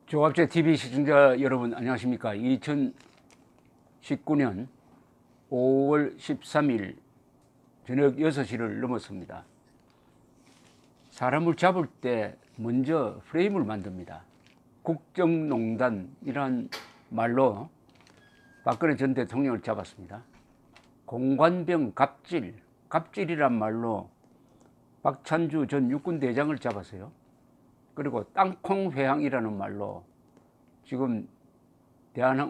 조갑제 TV 시청자 여러분 안녕하십니까? 2019년 5월 13일 저녁 6시를 넘었습니다. 사람을 잡을 때 먼저 프레임을 만듭니다. 국정농단이란 말로 박근혜 전 대통령을 잡았습니다. 공관병 갑질, 갑질이란 말로 박찬주 전 육군대장을 잡았어요. 그리고 땅콩회항이라는 말로 지금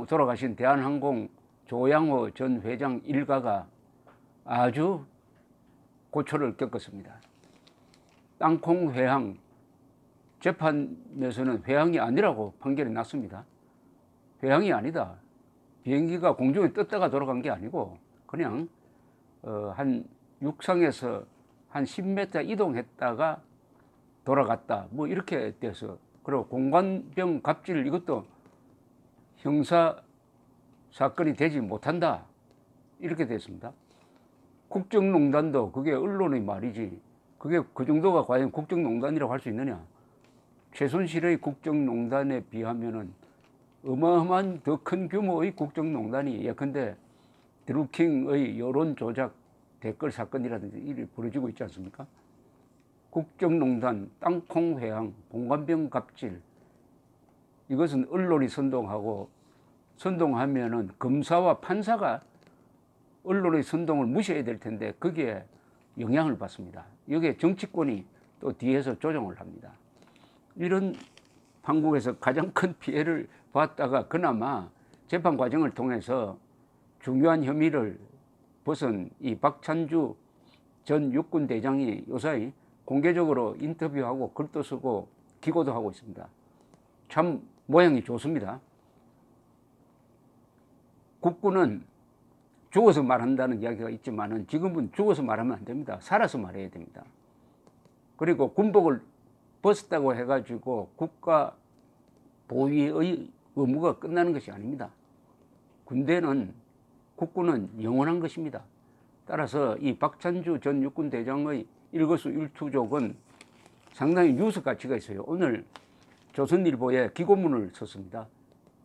돌아가신 대한항공 조양호 전 회장 일가가 아주 고초를 겪었습니다. 땅콩회항 재판에서는 회항이 아니라고 판결이 났습니다. 회항이 아니다. 비행기가 공중에 떴다가 돌아간 게 아니고 그냥 한 육상에서 한 10m 이동했다가 돌아갔다 뭐 이렇게 돼서, 그리고 공관병 갑질 이것도 형사 사건이 되지 못한다 이렇게 됐습니다. 국정농단도 그게 언론의 말이지 그게 그 정도가 과연 국정농단이라고 할 수 있느냐. 최순실의 국정농단에 비하면은 어마어마한 더 큰 규모의 국정농단이 예컨대 드루킹의 여론 조작 댓글 사건이라든지 일이 벌어지고 있지 않습니까? 국정농단, 땅콩회항, 공관병 갑질, 이것은 언론이 선동하면은 검사와 판사가 언론의 선동을 무시해야 될 텐데 거기에 영향을 받습니다. 여기에 정치권이 또 뒤에서 조정을 합니다. 이런 한국에서 가장 큰 피해를 봤다가 그나마 재판 과정을 통해서 중요한 혐의를 벗은 이 박찬주 전 육군대장이 요사이 공개적으로 인터뷰하고 글도 쓰고 기고도 하고 있습니다. 참 모양이 좋습니다. 국군은 죽어서 말한다는 이야기가 있지만 지금은 죽어서 말하면 안 됩니다. 살아서 말해야 됩니다. 그리고 군복을 벗었다고 해가지고 국가 보위의 의무가 끝나는 것이 아닙니다. 국군은 영원한 것입니다. 따라서 이 박찬주 전 육군대장의 일거수일투족은 상당히 뉴스 가치가 있어요. 오늘 조선일보에 기고문을 썼습니다.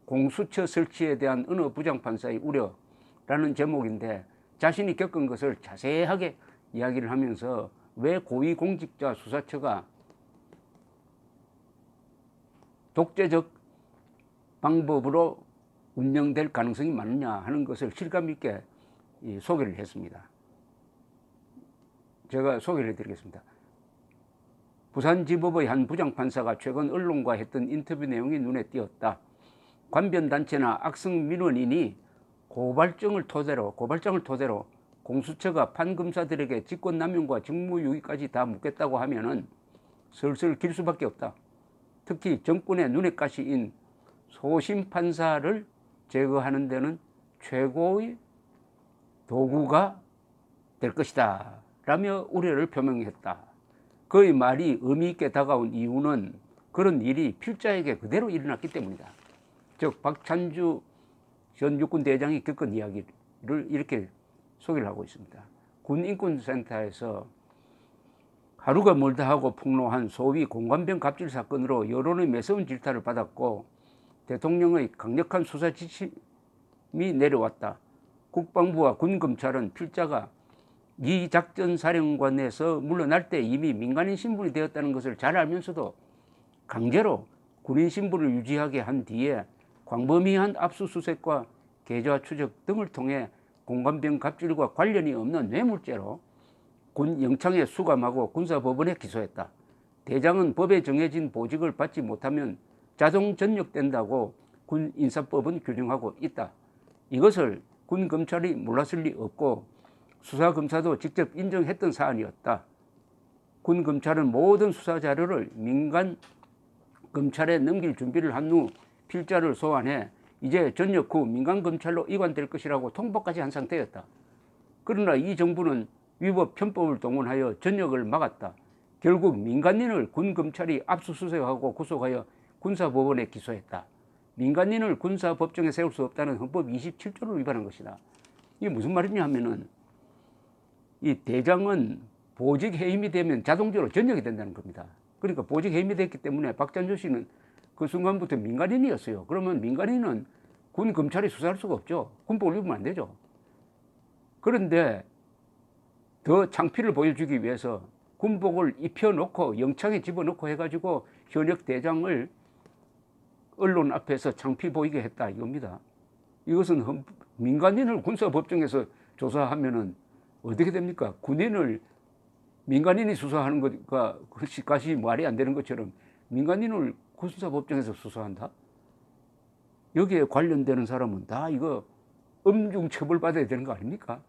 공수처 설치에 대한 어느 부장판사의 우려라는 제목인데 자신이 겪은 것을 자세하게 이야기를 하면서 왜 고위공직자 수사처가 독재적 방법으로 운영될 가능성이 많느냐 하는 것을 실감 있게 소개를 했습니다. 제가 소개를 해드리겠습니다. 부산지법의 한 부장판사가 최근 언론과 했던 인터뷰 내용이 눈에 띄었다. 관변단체나 악성민원인이 고발장을 토대로 공수처가 판검사들에게 직권남용과 직무유기까지 다 묻겠다고 하면은 슬슬 길 수밖에 없다. 특히 정권의 눈에 가시인 소심판사를 제거하는 데는 최고의 도구가 될 것이다 라며 우려를 표명했다. 그의 말이 의미 있게 다가온 이유는 그런 일이 필자에게 그대로 일어났기 때문이다. 즉 박찬주 전 육군대장이 겪은 이야기를 이렇게 소개를 하고 있습니다. 군인권센터에서 하루가 멀다 하고 폭로한 소위 공관병 갑질 사건으로 여론의 매서운 질타를 받았고 대통령의 강력한 수사 지침이 내려왔다. 국방부와 군검찰은 필자가 이 작전사령관에서 물러날 때 이미 민간인 신분이 되었다는 것을 잘 알면서도 강제로 군인 신분을 유지하게 한 뒤에 광범위한 압수수색과 계좌 추적 등을 통해 공관병 갑질과 관련이 없는 뇌물죄로 군 영창에 수감하고 군사법원에 기소했다. 대장은 법에 정해진 보직을 받지 못하면 자동 전역된다고 군 인사법은 규정하고 있다. 이것을 군 검찰이 몰랐을 리 없고 수사검사도 직접 인정했던 사안이었다. 군 검찰은 모든 수사 자료를 민간 검찰에 넘길 준비를 한 후 필자를 소환해 이제 전역 후 민간 검찰로 이관될 것이라고 통보까지 한 상태였다. 그러나 이 정부는 위법 편법을 동원하여 전역을 막았다. 결국 민간인을 군 검찰이 압수수색하고 구속하여 군사법원에 기소했다. 민간인을 군사법정에 세울 수 없다는 헌법 27조를 위반한 것이다. 이게 무슨 말이냐 하면은 이 대장은 보직 해임이 되면 자동적으로 전역이 된다는 겁니다. 그러니까 보직 해임이 됐기 때문에 박찬주 씨는 그 순간부터 민간인이었어요. 그러면 민간인은 군 검찰이 수사할 수가 없죠. 군복을 입으면 안 되죠. 그런데 더 창피를 보여주기 위해서 군복을 입혀놓고 영창에 집어넣고 해가지고 현역 대장을 언론 앞에서 창피 보이게 했다 이겁니다. 이것은 민간인을 군사법정에서 조사하면은 어떻게 됩니까? 군인을 민간인이 수사하는 것과 그것이 말이 안 되는 것처럼 민간인을 군사법정에서 수사한다? 여기에 관련되는 사람은 다 이거 엄중 처벌받아야 되는 거 아닙니까?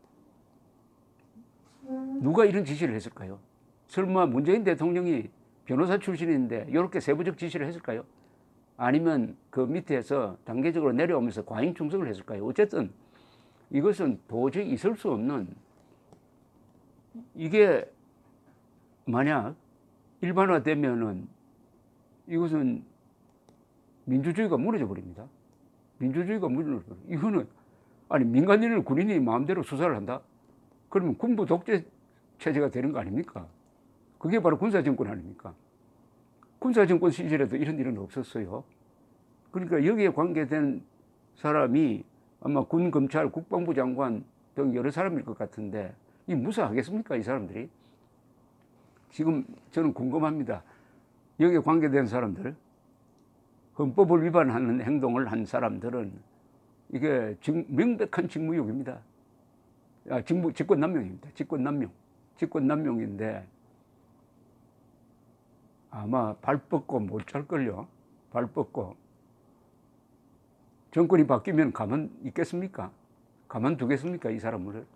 누가 이런 지시를 했을까요? 설마 문재인 대통령이 변호사 출신인데 이렇게 세부적 지시를 했을까요? 아니면 그 밑에서 단계적으로 내려오면서 과잉 충성을 했을까요? 어쨌든 이것은 도저히 있을 수 없는, 이게 만약 일반화되면은 이것은 민주주의가 무너져 버립니다. 민주주의가 무너져 버립니다. 이거는 아니 민간인을 군인이 마음대로 수사를 한다? 그러면 군부 독재 체제가 되는 거 아닙니까? 그게 바로 군사정권 아닙니까? 군사정권 시절에도 이런 일은 없었어요. 그러니까 여기에 관계된 사람이 아마 군, 검찰, 국방부 장관 등 여러 사람일 것 같은데 이 무사하겠습니까? 이 사람들이? 지금 저는 궁금합니다. 여기에 관계된 사람들, 헌법을 위반하는 행동을 한 사람들은 이게 명백한 직무유기입니다. 직권남용입니다. 직권남용인데 아마 발 뻗고 못 찰걸요. 발 뻗고. 정권이 바뀌면 가만 있겠습니까? 가만 두겠습니까? 이 사람을.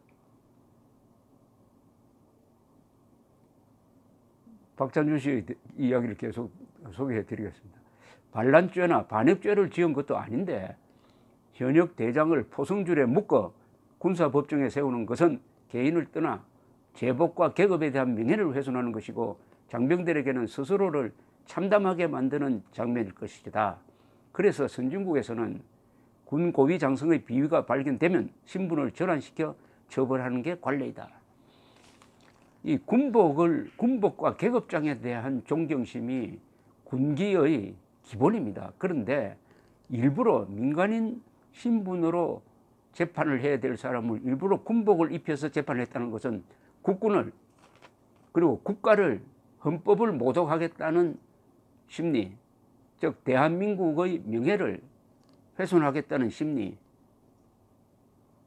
박찬주 씨의 이야기를 계속 소개해 드리겠습니다. 반란죄나 반역죄를 지은 것도 아닌데 현역 대장을 포성줄에 묶어 군사법정에 세우는 것은 개인을 떠나 제복과 계급에 대한 명예를 훼손하는 것이고 장병들에게는 스스로를 참담하게 만드는 장면일 것이다. 그래서 선진국에서는 군 고위 장성의 비위가 발견되면 신분을 전환시켜 처벌하는 게 관례이다. 이 군복과 계급장에 대한 존경심이 군기의 기본입니다. 그런데 일부러 민간인 신분으로 재판을 해야 될 사람을 일부러 군복을 입혀서 재판을 했다는 것은 국군을, 그리고 국가를, 헌법을 모독하겠다는 심리, 즉 대한민국의 명예를 훼손하겠다는 심리가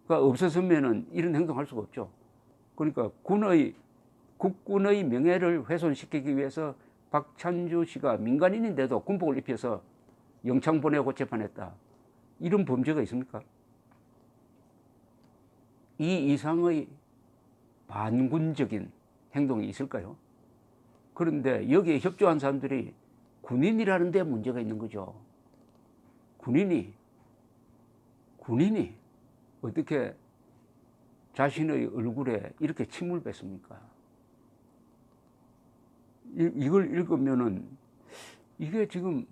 없었으면 이런 행동할 수가 없죠. 그러니까 국군의 명예를 훼손시키기 위해서 박찬주 씨가 민간인인데도 군복을 입혀서 영창 보내고 재판했다. 이런 범죄가 있습니까? 이 이상의 반군적인 행동이 있을까요? 그런데 여기에 협조한 사람들이 군인이라는 데 문제가 있는 거죠. 군인이 어떻게 자신의 얼굴에 이렇게 침을 뱉습니까? 이걸 읽으면은 이게 지금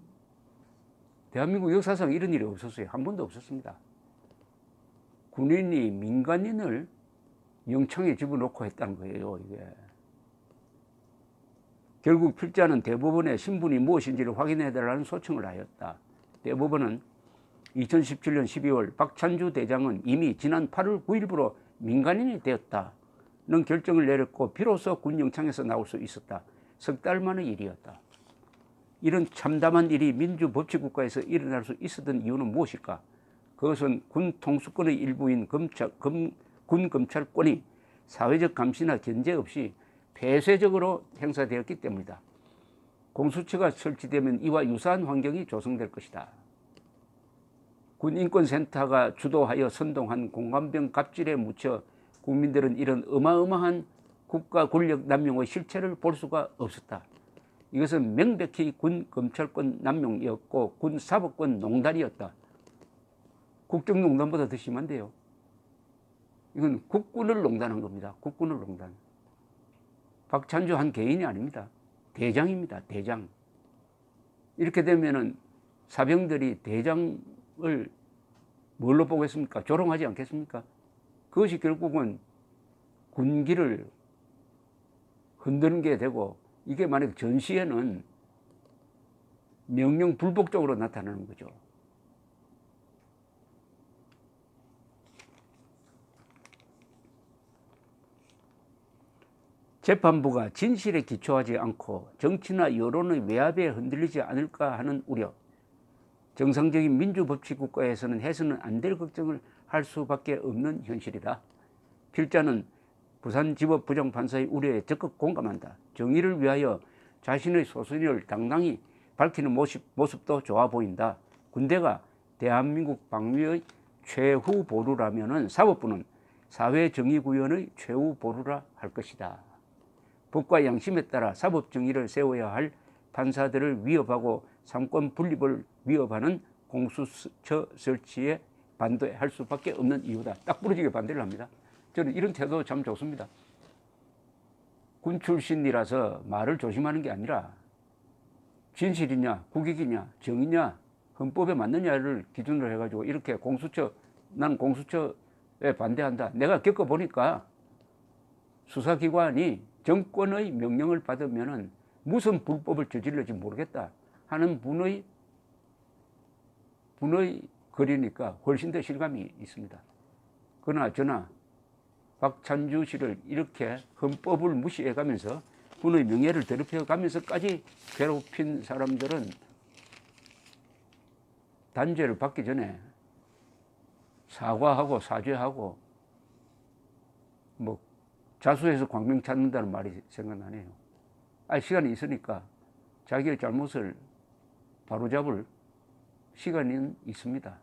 대한민국 역사상 이런 일이 없었어요. 한 번도 없었습니다. 군인이 민간인을 영창에 집어넣고 했다는 거예요, 이게. 결국 필자는 대법원에 신분이 무엇인지를 확인해 달라는 소청을 하였다. 대법원은 2017년 12월 박찬주 대장은 이미 지난 8월 9일부로 민간인이 되었다는 결정을 내렸고 비로소 군 영창에서 나올 수 있었다. 석 달 만의 일이었다. 이런 참담한 일이 민주법치국가에서 일어날 수 있었던 이유는 무엇일까? 그것은 군 통수권의 일부인 군 검찰권이 사회적 감시나 견제 없이 폐쇄적으로 행사되었기 때문이다. 공수처가 설치되면 이와 유사한 환경이 조성될 것이다. 군인권센터가 주도하여 선동한 공관병 갑질에 묻혀 국민들은 이런 어마어마한 국가 권력 남용의 실체를 볼 수가 없었다. 이것은 명백히 군 검찰권 남용이었고 군 사법권 농단이었다. 국정농단보다 더 심한데요. 이건 국군을 농단한 겁니다. 국군을 농단. 박찬주 한 개인이 아닙니다. 대장입니다. 대장. 이렇게 되면은 사병들이 대장을 뭘로 보겠습니까? 조롱하지 않겠습니까? 그것이 결국은 군기를 흔드는 게 되고, 이게 만약 전시에는 명령 불복종으로 나타나는 거죠. 재판부가 진실에 기초하지 않고 정치나 여론의 외압에 흔들리지 않을까 하는 우려. 정상적인 민주법치 국가에서는 해서는 안 될 걱정을 할 수밖에 없는 현실이다. 필자는 부산지법 부장판사의 우려에 적극 공감한다. 정의를 위하여 자신의 소신을 당당히 밝히는 모습도 좋아 보인다. 군대가 대한민국 방위의 최후 보루라면 사법부는 사회정의구현의 최후 보루라 할 것이다. 법과 양심에 따라 사법정의를 세워야 할 판사들을 위협하고 삼권 분립을 위협하는 공수처 설치에 반대할 수밖에 없는 이유다. 딱 부러지게 반대를 합니다. 저는 이런 태도 참 좋습니다. 군 출신이라서 말을 조심하는 게 아니라 진실이냐 국익이냐 정의냐 헌법에 맞느냐를 기준으로 해가지고 이렇게 나는 공수처에 반대한다. 내가 겪어보니까 수사기관이 정권의 명령을 받으면은 무슨 불법을 저질러지 모르겠다 하는 분의 거리니까 훨씬 더 실감이 있습니다. 그러나 저나 박찬주 씨를 이렇게 헌법을 무시해가면서 군의 명예를 더럽혀가면서까지 괴롭힌 사람들은 단죄를 받기 전에 사과하고 사죄하고 뭐 자수해서 광명 찾는다는 말이 생각나네요. 시간이 있으니까 자기의 잘못을 바로잡을 시간은 있습니다.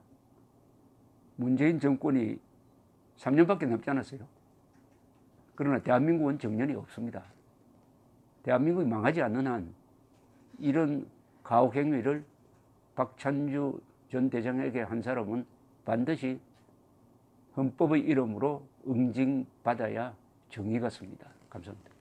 문재인 정권이 3년밖에 남지 않았어요. 그러나 대한민국은 정년이 없습니다. 대한민국이 망하지 않는 한 이런 가혹 행위를 박찬주 전 대장에게 한 사람은 반드시 헌법의 이름으로 응징받아야 정의가 섭니다. 감사합니다.